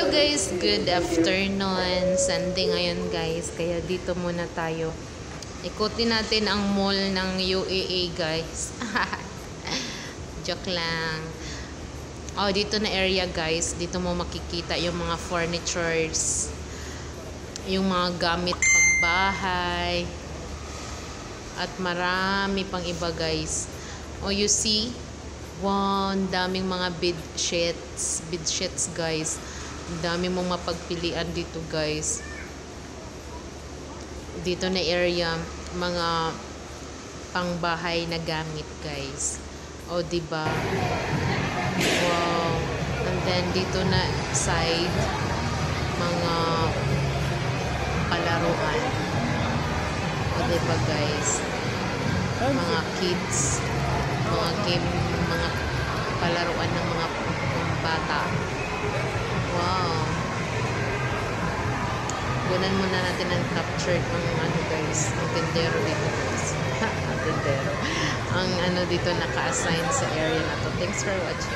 Hello guys, good afternoon. Sunday ngayon guys, kaya dito muna tayo. Ikutin natin ang mall ng UAA guys. Joke lang. Oh, dito na area guys, dito mo makikita yung mga furnitures, yung mga gamit pambahay, at marami pang iba guys. Oh, you see? Wow, daming mga bedsheets guys. Dami mong mapagpilian dito guys. Dito na area, mga pangbahay na gamit guys. O diba? Wow. And then dito na side, mga palaruan. O diba guys? Mga kids, mga game, mga palaruan ng mga bata. Wow. Gunan muna natin ang captured ang ano guys, ang tendero dito guys. Ang tendero. Ang ano dito naka-assign sa area na to. Thanks for watching.